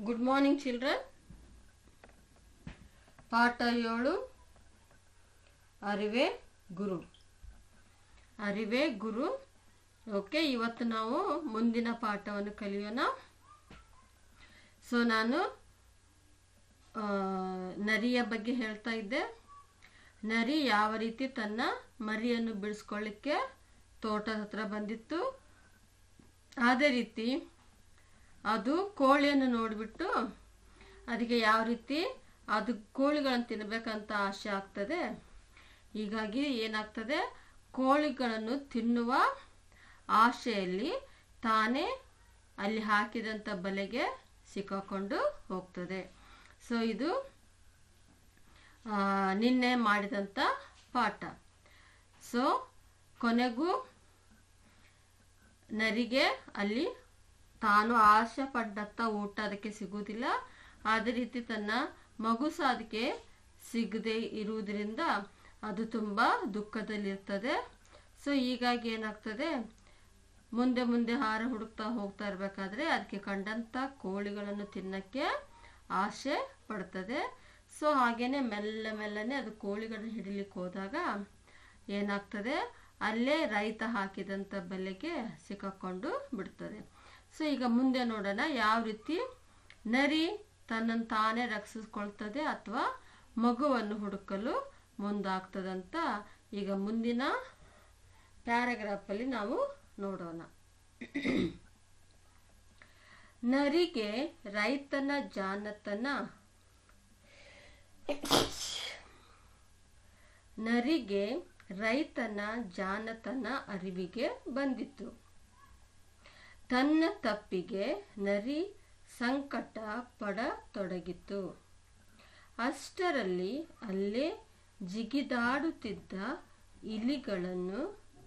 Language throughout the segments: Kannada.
Good morning children. ಪಾಠ 7 ಅರಿವೇ ಗುರು. ಅರಿವೇ ಗುರು. ಓಕೆ, ಇವತ್ತು ನಾವು ಮುಂದಿನ ಪಾಠವನ್ನು ಕಲಿಯೋಣ. ಸೊ ನಾನು ನರಿಯ ಬಗ್ಗೆ ಹೇಳ್ತಾ ಇದ್ದೆ. ನರಿ ಯಾವ ರೀತಿ ತನ್ನ ಮರಿಯನ್ನು ಬಿಡಿಸ್ಕೊಳ್ಳಿಕ್ಕೆ ತೋಟದ ಹತ್ರ ಬಂದಿತ್ತು, ಅದೇ ರೀತಿ ಅದು ಕೋಳಿಯನ್ನು ನೋಡಿಬಿಟ್ಟು ಅದಕ್ಕೆ ಯಾವ ರೀತಿ ಅದು ಕೋಳಿಗಳನ್ನು ತಿನ್ನಬೇಕಂತ ಆಸೆ ಆಗ್ತದೆ. ಹೀಗಾಗಿ ಏನಾಗ್ತದೆ, ಕೋಳಿಗಳನ್ನು ತಿನ್ನುವ ಆಸೆಯಲ್ಲಿ ತಾನೇ ಅಲ್ಲಿ ಹಾಕಿದಂಥ ಬಲೆಗೆ ಸಿಕ್ಕಾಕೊಂಡು ಹೋಗ್ತದೆ. ಸೊ ಇದು ನಿನ್ನೆ ಮಾಡಿದಂಥ ಪಾಠ. ಸೊ ಕೊನೆಗೂ ನರಿಗೆ ಅಲ್ಲಿ ತಾನು ಆಸೆ ಪಟ್ಟಂಥ ಊಟ ಅದಕ್ಕೆ ಸಿಗುವುದಿಲ್ಲ. ಅದೇ ರೀತಿ ತನ್ನ ಮಗು ಸಹ ಅದಕ್ಕೆ ಸಿಗದೆ ಇರುವುದರಿಂದ ಅದು ತುಂಬ ದುಃಖದಲ್ಲಿರ್ತದೆ. ಸೊ ಹೀಗಾಗಿ ಏನಾಗ್ತದೆ, ಮುಂದೆ ಮುಂದೆ ಆಹಾರ ಹುಡುಕ್ತಾ ಹೋಗ್ತಾ ಇರಬೇಕಾದ್ರೆ ಅದಕ್ಕೆ ಕಂಡಂಥ ಕೋಳಿಗಳನ್ನು ತಿನ್ನಕ್ಕೆ ಆಸೆ ಪಡ್ತದೆ. ಸೊ ಹಾಗೇನೆ ಮೆಲ್ಲನೆ ಅದು ಕೋಳಿಗಳನ್ನು ಹಿಡಿಲಿಕ್ಕೆ ಹೋದಾಗ ಏನಾಗ್ತದೆ, ಅಲ್ಲೇ ರೈತ ಹಾಕಿದಂಥ ಬಲೆಗೆ ಸಿಕ್ಕಾಕೊಂಡು ಬಿಡ್ತದೆ. ಸೊ ಈಗ ಮುಂದೆ ನೋಡೋಣ ಯಾವ ರೀತಿ ನರಿ ತನ್ನನ್ನು ತಾನೇ ರಕ್ಷಿಸ್ಕೊಳ್ತದೆ ಅಥವಾ ಮಗುವನ್ನು ಹುಡುಕಲು ಮುಂದಾಗ್ತದಂತ ಈಗ ಮುಂದಿನ ಪ್ಯಾರಾಗ್ರಾಫಲ್ಲಿ ನಾವು ನೋಡೋಣ. ನರಿಗೆ ರೈತನ ಜಾಣತನ ನರಿಗೆ ರೈತನ ಜಾಣತನ ಅರಿವಿಗೆ ಬಂದಿತು. ತನ್ನ ತಪ್ಪಿಗೆ ನರಿ ಸಂಕಟ ಪಡತೊಡಗಿತು. ಅಷ್ಟರಲ್ಲಿ ಅಲ್ಲೇ ಜಿಗಿದಾಡುತ್ತಿದ್ದ ಇಲಿಗಳನ್ನು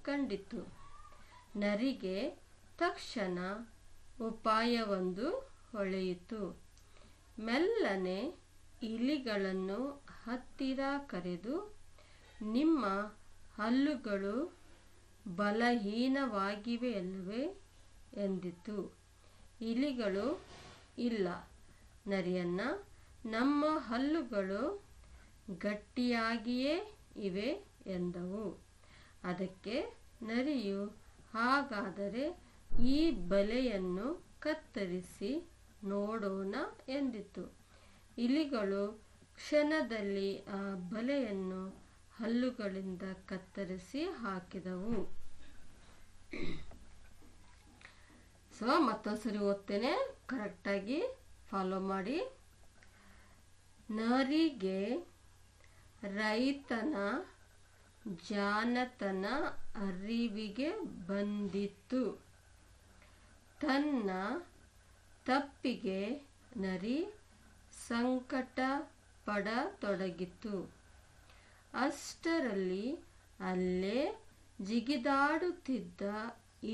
ಕಂಡಿತು. ನರಿಗೆ ತಕ್ಷಣ ಉಪಾಯವೊಂದು ಹೊಳೆಯಿತು. ಮೆಲ್ಲನೆ ಇಲಿಗಳನ್ನು ಹತ್ತಿರ ಕರೆದು, ನಿಮ್ಮ ಹಲ್ಲುಗಳು ಬಲಹೀನವಾಗಿವೆಯಲ್ಲವೇ ಎಂದಿತು. ಇಲಿಗಳು, ಇಲ್ಲ ನರಿಯನ್ನ, ನಮ್ಮ ಹಲ್ಲುಗಳು ಗಟ್ಟಿಯಾಗಿಯೇ ಇವೆ ಎಂದವು. ಅದಕ್ಕೆ ನರಿಯು, ಹಾಗಾದರೆ ಈ ಬಲೆಯನ್ನು ಕತ್ತರಿಸಿ ನೋಡೋಣ ಎಂದಿತು. ಇಲಿಗಳು ಕ್ಷಣದಲ್ಲಿ ಆ ಬಲೆಯನ್ನು ಹಲ್ಲುಗಳಿಂದ ಕತ್ತರಿಸಿ ಹಾಕಿದವು. ಸೊ ಮತ್ತೊಂದ್ಸರಿ ಓದ್ತೇನೆ, ಕರೆಕ್ಟಾಗಿ ಫಾಲೋ ಮಾಡಿ. ನರಿಗೆ ರೈತನ ಜಾಣತನ ಅರಿವಿಗೆ ಬಂದಿತ್ತು. ತನ್ನ ತಪ್ಪಿಗೆ ನರಿ ಸಂಕಟ ಪಡತೊಡಗಿತು. ಅಷ್ಟರಲ್ಲಿ ಅಲ್ಲೇ ಜಿಗಿದಾಡುತ್ತಿದ್ದ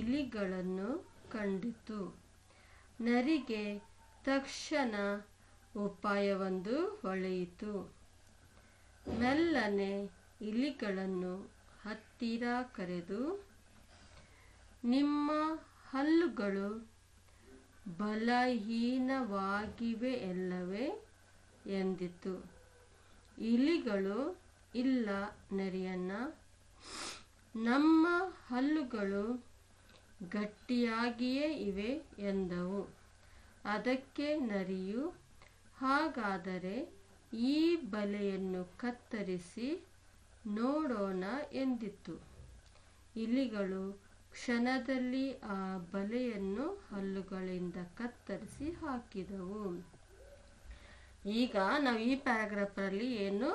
ಇಲಿಗಳನ್ನು ಕಂಡಿತು. ನರಿಗೆ ತಕ್ಷಣ ಉಪಾಯವೊಂದು ಹೊಳೆಯಿತು. ಮೆಲ್ಲನೆ ಇಲಿಗಳನ್ನು ಹತ್ತಿರ ಕರೆದು, ನಿಮ್ಮ ಹಲ್ಲುಗಳು ಬಲಹೀನವಾಗಿವೆಯಲ್ಲವೇ ಎಂದಿತು. ಇಲಿಗಳು, ಇಲ್ಲ ನರಿಯನ್ನ, ನಮ್ಮ ಹಲ್ಲುಗಳು ಗಟ್ಟಿಯಾಗಿಯೇ ಇವೆ ಎಂದವು. ಅದಕ್ಕೆ ನರಿಯು, ಹಾಗಾದರೆ ಈ ಬಲೆಯನ್ನು ಕತ್ತರಿಸಿ ನೋಡೋಣ ಎಂದಿತು. ಇಲಿಗಳು ಕ್ಷಣದಲ್ಲಿ ಆ ಬಲೆಯನ್ನು ಹಲ್ಲುಗಳಿಂದ ಕತ್ತರಿಸಿ ಹಾಕಿದವು. ಈಗ ನಾವು ಈ ಪ್ಯಾರಾಗ್ರಾಫಲ್ಲಿ ಏನು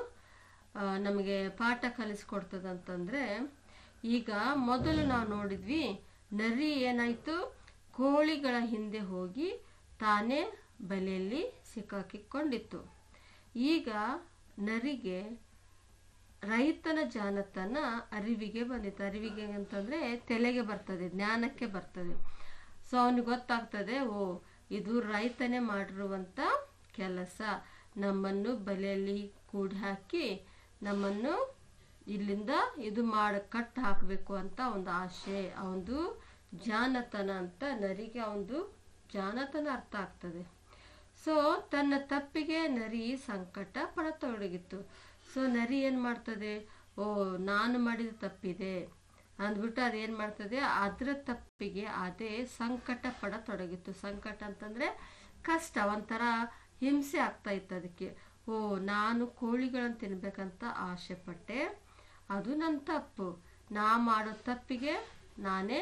ನಮಗೆ ಪಾಠ ಕಲಿಸ್ಕೊಡ್ತದಂತಂದರೆ, ಈಗ ಮೊದಲು ನಾವು ನೋಡಿದ್ವಿ ನರಿ ಏನಾಯಿತು, ಕೋಳಿಗಳ ಹಿಂದೆ ಹೋಗಿ ತಾನೇ ಬಲೆಯಲ್ಲಿ ಸಿಕ್ಕಾಕಿಕೊಂಡಿತ್ತು. ಈಗ ನರಿಗೆ ರೈತನ ಜಾಣತನ ಅರಿವಿಗೆ ಬಂದಿತ್ತು. ಅರಿವಿಗೆ ಅಂತಂದರೆ ತಲೆಗೆ ಬರ್ತದೆ, ಜ್ಞಾನಕ್ಕೆ ಬರ್ತದೆ. ಸೊ ಅವನಿಗೆ ಗೊತ್ತಾಗ್ತದೆ, ಓ ಇದು ರೈತನೇ ಮಾಡಿರುವಂಥ ಕೆಲಸ, ನಮ್ಮನ್ನು ಬಲೆಯಲ್ಲಿ ಕೂಡಿ ಹಾಕಿ ನಮ್ಮನ್ನು ಇಲ್ಲಿಂದ ಇದು ಕಟ್ಟು ಹಾಕಬೇಕು ಅಂತ ಒಂದು ಆಸೆ, ಅವನದು ಜಾಣತನ ಅಂತ ನರಿಗೆ ಅವನದು ಜಾಣತನ ಅರ್ಥ ಆಗ್ತದೆ. ಸೊ ತನ್ನ ತಪ್ಪಿಗೆ ನರಿ ಸಂಕಟ ಪಡತೊಡಗಿತ್ತು. ಸೊ ನರಿ ಏನು ಮಾಡ್ತದೆ, ಓ ನಾನು ಮಾಡಿದ ತಪ್ಪಿದೆ ಅಂದ್ಬಿಟ್ಟು ಅದೇನು ಮಾಡ್ತದೆ, ಅದರ ತಪ್ಪಿಗೆ ಅದೇ ಸಂಕಟ ಪಡತೊಡಗಿತ್ತು. ಸಂಕಟ ಅಂತಂದರೆ ಕಷ್ಟ, ಒಂಥರ ಹಿಂಸೆ ಆಗ್ತಾ ಇತ್ತು ಅದಕ್ಕೆ. ಓ ನಾನು ಕೋಳಿಗಳನ್ನು ತಿನ್ಬೇಕಂತ ಆಸೆ ಪಟ್ಟೆ, ಅದು ನನ್ನ ತಪ್ಪು, ನಾ ಮಾಡೋ ತಪ್ಪಿಗೆ ನಾನೇ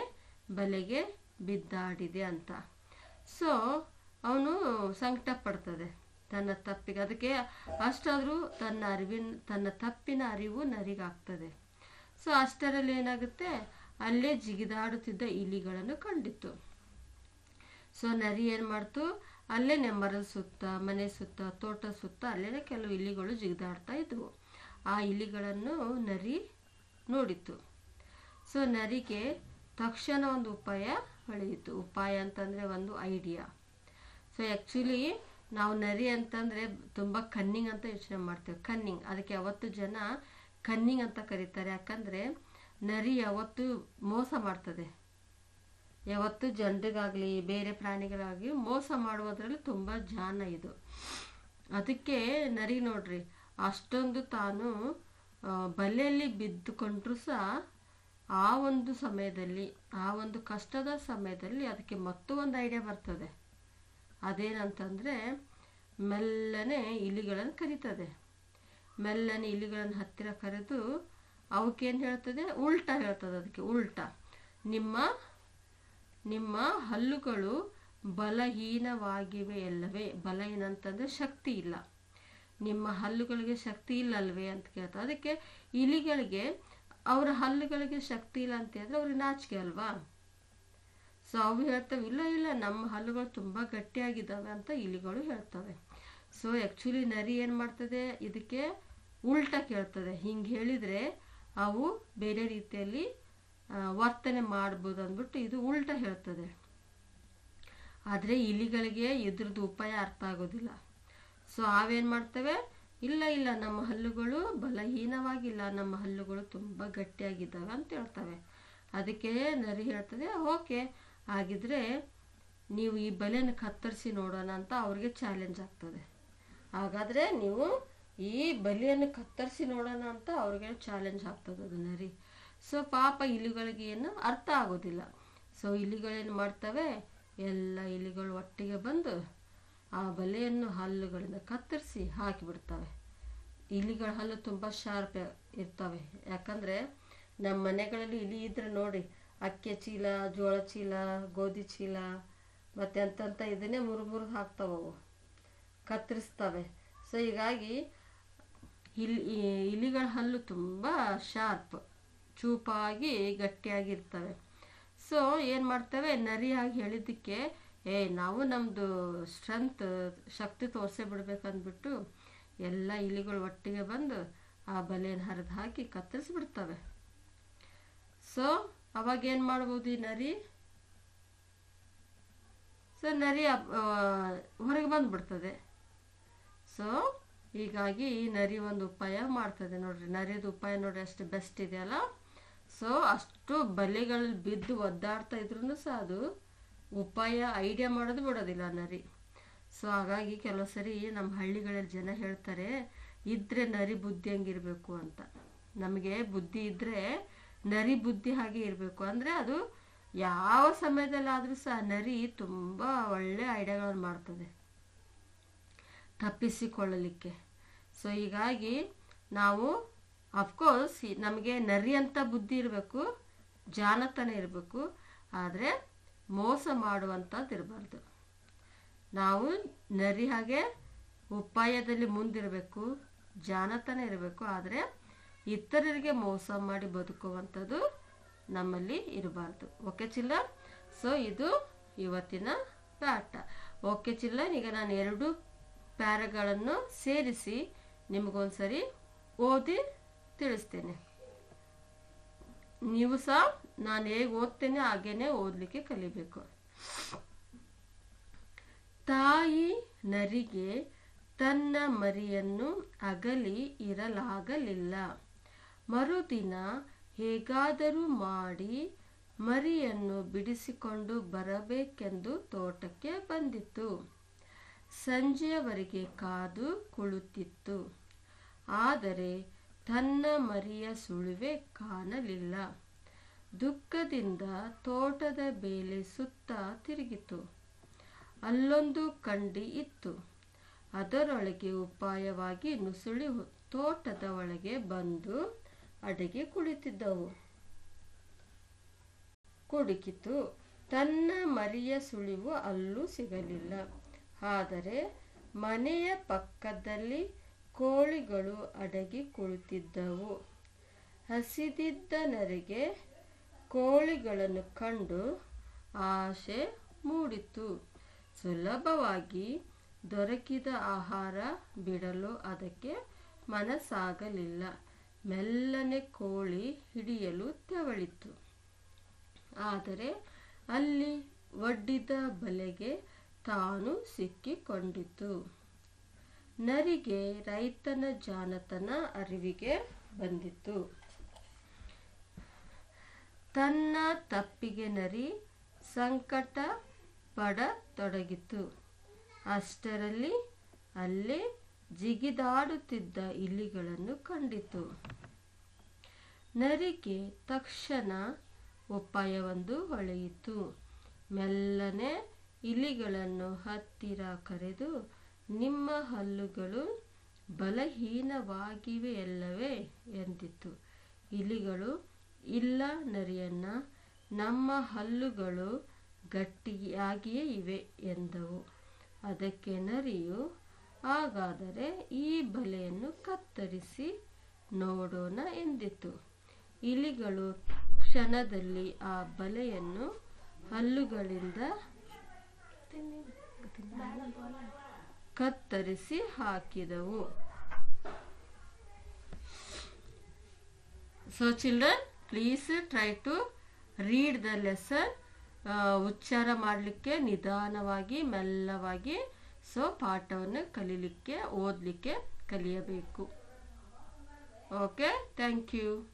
ಬಲೆಗೆ ಬಿದ್ದಾಡಿದೆ ಅಂತ. ಸೊ ಅವನು ಸಂಕಟ ಪಡ್ತದೆ ತನ್ನ ತಪ್ಪಿಗೆ. ಅದಕ್ಕೆ ಅಷ್ಟಾದರೂ ತನ್ನ ತಪ್ಪಿನ ಅರಿವು ನರಿಗಾಗ್ತದೆ. ಸೊ ಅಷ್ಟರಲ್ಲಿ ಏನಾಗುತ್ತೆ, ಅಲ್ಲೇ ಜಿಗಿದಾಡುತ್ತಿದ್ದ ಇಲಿಗಳನ್ನು ಕಂಡಿತ್ತು. ಸೊ ನರಿ ಏನು ಮಾಡ್ತು, ಅಲ್ಲೇ ಮರದ ಸುತ್ತ, ಮನೆ ಸುತ್ತ, ತೋಟ ಸುತ್ತ ಅಲ್ಲೇ ಕೆಲವು ಇಲಿಗಳು ಜಿಗಿದಾಡ್ತಾ ಇದ್ವು. ಆ ಇಲಿಗಳನ್ನು ನರಿ ನೋಡಿತು. ಸೊ ನರಿಗೆ ತಕ್ಷಣ ಒಂದು ಉಪಾಯ ಹೊಳೆಯಿತು. ಉಪಾಯ ಅಂತಂದರೆ ಒಂದು ಐಡಿಯಾ. ಸೊ ಆ್ಯಕ್ಚುಲಿ ನಾವು ನರಿ ಅಂತಂದರೆ ತುಂಬ ಕನ್ನಿಂಗ್ ಅಂತ ಯೋಚನೆ ಮಾಡ್ತೇವೆ. ಕನ್ನಿಂಗ್, ಅದಕ್ಕೆ ಯಾವತ್ತು ಜನ ಕನ್ನಿಂಗ್ ಅಂತ ಕರೀತಾರೆ. ಯಾಕಂದರೆ ನರಿ ಯಾವತ್ತು ಮೋಸ ಮಾಡ್ತದೆ, ಯಾವತ್ತು ಜನರಿಗಾಗಲಿ ಬೇರೆ ಪ್ರಾಣಿಗಳಾಗಲಿ ಮೋಸ ಮಾಡುವುದರಲ್ಲಿ ತುಂಬ ಜಾಣ ಇದು. ಅದಕ್ಕೆ ನರಿ ನೋಡ್ರಿ, ಅಷ್ಟೊಂದು ತಾನು ಬಲೆಯಲ್ಲಿ ಬಿದ್ದುಕೊಂಡ್ರೂ ಸಹ ಆ ಒಂದು ಸಮಯದಲ್ಲಿ, ಆ ಒಂದು ಕಷ್ಟದ ಸಮಯದಲ್ಲಿ ಅದಕ್ಕೆ ಮತ್ತೊಂದು ಐಡಿಯಾ ಬರ್ತದೆ. ಅದೇನಂತಂದರೆ ಮೆಲ್ಲನೆ ಇಲಿಗಳನ್ನು ಕರೀತದೆ. ಮೆಲ್ಲನೆ ಇಲಿಗಳನ್ನು ಹತ್ತಿರ ಕರೆದು ಅವಕ್ಕೇನು ಹೇಳ್ತದೆ, ಉಲ್ಟಾ ಹೇಳ್ತದೆ. ಅದಕ್ಕೆ ಉಲ್ಟಾ, ನಿಮ್ಮ ಹಲ್ಲುಗಳು ಬಲಹೀನವಾಗಿವೆ ಅಲ್ಲವೇ. ಬಲಹೀನ ಅಂತಂದರೆ ಶಕ್ತಿ ಇಲ್ಲ, ನಿಮ್ಮ ಹಲ್ಲುಗಳಿಗೆ ಶಕ್ತಿ ಇಲ್ಲ ಅಲ್ವೇ ಅಂತ ಕೇಳ್ತಾರೆ. ಅದಕ್ಕೆ ಇಲಿಗಳಿಗೆ ಅವರ ಹಲ್ಲುಗಳಿಗೆ ಶಕ್ತಿ ಇಲ್ಲ ಅಂತ ಹೇಳಿದ್ರೆ ಅವ್ರಿಗೆ ನಾಚಿಕೆ ಅಲ್ವಾ. ಸೊ ಅವು ಹೇಳ್ತವೆ, ಇಲ್ಲ ಇಲ್ಲ ನಮ್ಮ ಹಲ್ಲುಗಳು ತುಂಬ ಗಟ್ಟಿಯಾಗಿದ್ದಾವೆ ಅಂತ ಇಲಿಗಳು ಹೇಳ್ತವೆ. ಸೊ ಆ್ಯಕ್ಚುಲಿ ನರಿ ಏನು ಮಾಡ್ತದೆ, ಇದಕ್ಕೆ ಉಲ್ಟಾ ಕೇಳ್ತದೆ. ಹಿಂಗೆ ಹೇಳಿದರೆ ಅವು ಬೇರೆ ರೀತಿಯಲ್ಲಿ ವರ್ತನೆ ಮಾಡ್ಬೋದು ಅಂದ್ಬಿಟ್ಟು ಇದು ಉಲ್ಟಾ ಹೇಳ್ತದೆ. ಆದರೆ ಇಲಿಗಳಿಗೆ ಇದ್ರದ್ದು ಉಪಾಯ ಅರ್ಥ ಆಗೋದಿಲ್ಲ. ಸೊ ಅವೇನು ಮಾಡ್ತವೆ, ಇಲ್ಲ ಇಲ್ಲ ನಮ್ಮ ಹಲ್ಲುಗಳು ಬಲಹೀನವಾಗಿಲ್ಲ, ನಮ್ಮ ಹಲ್ಲುಗಳು ತುಂಬ ಗಟ್ಟಿಯಾಗಿದ್ದಾವೆ ಅಂತ ಹೇಳ್ತವೆ. ಅದಕ್ಕೆ ನರಿ ಹೇಳ್ತದೆ, ಓಕೆ ಹಾಗಿದ್ರೆ ನೀವು ಈ ಬಲೆಯನ್ನು ಕತ್ತರಿಸಿ ನೋಡೋಣ ಅಂತ ಅವ್ರಿಗೆ ಚಾಲೆಂಜ್ ಆಗ್ತದೆ. ಹಾಗಾದರೆ ನೀವು ಈ ಬಲೆಯನ್ನು ಕತ್ತರಿಸಿ ನೋಡೋಣ ಅಂತ ಅವ್ರಿಗೆ ಚಾಲೆಂಜ್ ಆಗ್ತದೆ ಅದು ನರಿ. ಸೊ ಪಾಪ ಇಲಿಗಳಿಗೆ ಏನು ಅರ್ಥ ಆಗೋದಿಲ್ಲ. ಸೊ ಇಲಿಗಳೇನು ಮಾಡ್ತವೆ, ಎಲ್ಲ ಇಲಿಗಳು ಒಟ್ಟಿಗೆ ಬಂದು ಆ ಬಲೆಯನ್ನು ಹಲ್ಲುಗಳಿಂದ ಕತ್ತರಿಸಿ ಹಾಕಿಬಿಡ್ತವೆ. ಇಲಿಗಳ ಹಲ್ಲು ತುಂಬ ಶಾರ್ಪ್ ಇರ್ತವೆ. ಯಾಕಂದರೆ ನಮ್ಮ ಮನೆಗಳಲ್ಲಿ ಇಲಿ ಇದ್ರೆ ನೋಡಿ, ಅಕ್ಕಿ ಚೀಲ, ಜೋಳ ಚೀಲ, ಗೋಧಿ ಚೀಲ ಮತ್ತು ಅಂತಂತ ಇದನ್ನೇ ಮುರಿದು ಹಾಕ್ತಾವವು, ಕತ್ತರಿಸ್ತವೆ. ಸೊ ಹೀಗಾಗಿ ಇಲಿಗಳ ಹಲ್ಲು ತುಂಬ ಶಾರ್ಪ್, ಚೂಪಾಗಿ ಗಟ್ಟಿಯಾಗಿರ್ತವೆ. ಸೊ ಏನು ಮಾಡ್ತವೆ, ನರಿಯಾಗಿ ಹೇಳಿದ್ದಕ್ಕೆ ನಾವು ನಮ್ಮದು ಶಕ್ತಿ ತೋರಿಸೇ ಬಿಡ್ಬೇಕಂದ್ಬಿಟ್ಟು ಎಲ್ಲ ಇಲಿಗಳು ಒಟ್ಟಿಗೆ ಬಂದು ಆ ಬಲೆಯನ್ನು ಹರಿದು ಹಾಕಿ ಕತ್ತರಿಸ್ಬಿಡ್ತವೆ. ಸೊ ಅವಾಗೇನು ಮಾಡ್ಬೋದು ಈ ನರಿ, ಸೊ ನರಿ ಹೊರಗೆ ಬಂದುಬಿಡ್ತದೆ. ಸೊ ಹೀಗಾಗಿ ಈ ನರಿ ಒಂದು ಉಪಾಯ ಮಾಡ್ತದೆ ನೋಡ್ರಿ. ನರಿದು ಉಪಾಯ ನೋಡ್ರಿ ಅಷ್ಟು ಬೆಸ್ಟ್ ಇದೆಯಲ್ಲ. ಸೊ ಅಷ್ಟು ಬಲೆಗಳಲ್ಲಿ ಬಿದ್ದು ಒದ್ದಾಡ್ತಾ ಇದ್ರೂ ಸಹ ಅದು ಉಪಾಯ ಐಡಿಯಾ ಮಾಡೋದು ಬಿಡೋದಿಲ್ಲ ನರಿ. ಸೊ ಹಾಗಾಗಿ ಕೆಲವು ಸರಿ ನಮ್ಮ ಹಳ್ಳಿಗಳಲ್ಲಿ ಜನ ಹೇಳ್ತಾರೆ, ಇದ್ರೆ ನರಿ ಬುದ್ಧಿ ಹಂಗಿರಬೇಕು ಅಂತ. ನಮಗೆ ಬುದ್ಧಿ ಇದ್ದರೆ ನರಿ ಬುದ್ಧಿ ಹಾಗೆ ಇರಬೇಕು. ಅಂದರೆ ಅದು ಯಾವ ಸಮಯದಲ್ಲಾದರೂ ಸಹ ನರಿ ತುಂಬ ಒಳ್ಳೆ ಐಡಿಯಾಗಳನ್ನು ಮಾಡ್ತದೆ ತಪ್ಪಿಸಿಕೊಳ್ಳಲಿಕ್ಕೆ. ಸೊ ಹೀಗಾಗಿ ನಾವು ಅಫ್ಕೋರ್ಸ್ ನಮಗೆ ನರಿ ಅಂತ ಬುದ್ಧಿ ಇರಬೇಕು, ಜಾಣತನ ಇರಬೇಕು, ಆದರೆ ಮೋಸ ಮಾಡುವಂಥದ್ದು ಇರಬಾರ್ದು. ನಾವು ನರಿ ಹಾಗೆ ಉಪಾಯದಲ್ಲಿ ಮುಂದಿರಬೇಕು, ಜಾಣತನ ಇರಬೇಕು, ಆದರೆ ಇತರರಿಗೆ ಮೋಸ ಮಾಡಿ ಬದುಕುವಂಥದ್ದು ನಮ್ಮಲ್ಲಿ ಇರಬಾರ್ದು. ಓಕೆ ಚಿಲ್ಲ. ಸೊ ಇದು ಇವತ್ತಿನ ಪಾಠ. ಓಕೆ ಚಿಲ್ಲ, ಈಗ ನಾನು 2 ಪ್ಯಾರಾಗಳನ್ನು ಸೇರಿಸಿ ನಿಮಗೊಂದ್ಸರಿ ಓದಿ ತಿಳಿಸ್ತೇನೆ. ನೀವು ಸಹ ನಾನು ಹೇಗೆ ಓದ್ತೇನೆ ಹಾಗೇನೆ ಓದಲಿಕ್ಕೆ ಕಲಿಬೇಕು. ತಾಯಿ ನರಿಗೆ ತನ್ನ ಮರಿಯನ್ನು ಅಗಲಿ ಇರಲಾಗಲಿಲ್ಲ. ಮರುದಿನ ಹೇಗಾದರೂ ಮಾಡಿ ಮರಿಯನ್ನು ಬಿಡಿಸಿಕೊಂಡು ಬರಬೇಕೆಂದು ತೋಟಕ್ಕೆ ಬಂದಿತು. ಸಂಜೆಯವರೆಗೆ ಕಾದು ಕುಳಿತಿತ್ತು. ಆದರೆ ತನ್ನ ಮರಿಯ ಸುಳಿವೆ ಕಾಣಲಿಲ್ಲ. ದುಃಖದಿಂದ ತೋಟದ ಬೇಲೆ ಸುತ್ತ ತಿರುಗಿತು. ಅಲ್ಲೊಂದು ಕಂಡಿ ಇತ್ತು. ಅದರೊಳಗೆ ಉಪಾಯವಾಗಿ ನುಸುಳಿ ತೋಟದ ಒಳಗೆ ಬಂದು ಅಡಗಿ ಕುಡುಕಿತು. ತನ್ನ ಮರಿಯ ಸುಳಿವು ಅಲ್ಲೂ ಸಿಗಲಿಲ್ಲ. ಆದರೆ ಮನೆಯ ಪಕ್ಕದಲ್ಲಿ ಕೋಳಿಗಳು ಅಡಗಿ ಕುಳಿತಿದ್ದವು. ಹಸಿದಿದ್ದ ನರಿಗೆ ಕೋಳಿಗಳನ್ನು ಕಂಡು ಆಸೆ ಮೂಡಿತು. ಸುಲಭವಾಗಿ ದೊರಕಿದ ಆಹಾರ ಬಿಡಲು ಅದಕ್ಕೆ ಮನಸ್ಸಾಗಲಿಲ್ಲ. ಮೆಲ್ಲನೆ ಕೋಳಿ ಹಿಡಿಯಲು ತೆವಳಿತು. ಆದರೆ ಅಲ್ಲಿ ಒಡ್ಡಿದ ಬಲೆಗೆ ತಾನು ಸಿಕ್ಕಿಕೊಂಡಿತು. ನರಿಗೆ ರೈತನ ಜಾಣತನ ಅರಿವಿಗೆ ಬಂದಿತು. ತನ್ನ ತಪ್ಪಿಗೆ ನರಿ ಸಂಕಟ ಪಡತೊಡಗಿತು. ಅಷ್ಟರಲ್ಲಿ ಅಲ್ಲೇ ಜಿಗಿದಾಡುತ್ತಿದ್ದ ಇಲಿಗಳನ್ನು ಕಂಡಿತು. ನರಿಗೆ ತಕ್ಷಣ ಉಪಾಯವೊಂದು ಹೊಳೆಯಿತು. ಮೆಲ್ಲನೆ ಇಲಿಗಳನ್ನು ಹತ್ತಿರ ಕರೆದು, ನಿಮ್ಮ ಹಲ್ಲುಗಳು ಬಲಹೀನವಾಗಿವೆಯಲ್ಲವೇ ಎಂದಿತು. ಇಲಿಗಳು, ಇಲ್ಲ ನರಿಯಣ್ಣ, ನಮ್ಮ ಹಲ್ಲುಗಳು ಗಟ್ಟಿಯಾಗಿಯೇ ಇವೆ ಎಂದವು. ಅದಕ್ಕೆ ನರಿಯು, ಹಾಗಾದರೆ ಈ ಬಲೆಯನ್ನು ಕತ್ತರಿಸಿ ನೋಡೋಣ ಎಂದಿತು. ಇಲಿಗಳು ಕ್ಷಣದಲ್ಲಿ ಆ ಬಲೆಯನ್ನು ಹಲ್ಲುಗಳಿಂದ ಕತ್ತರಿಸಿ ಹಾಕಿದವು. So children, please try to read the lesson. ಉಚ್ಚಾರ ಮಾಡಲಿಕ್ಕೆ ನಿಧಾನವಾಗಿ ಮೆಲ್ಲವಾಗಿ ಪಾಠವನ್ನು ಕಲೀಲಿಕ್ಕೆ ಓದಲಿಕ್ಕೆ ಕಲಿಯಬೇಕು. Okay, thank you.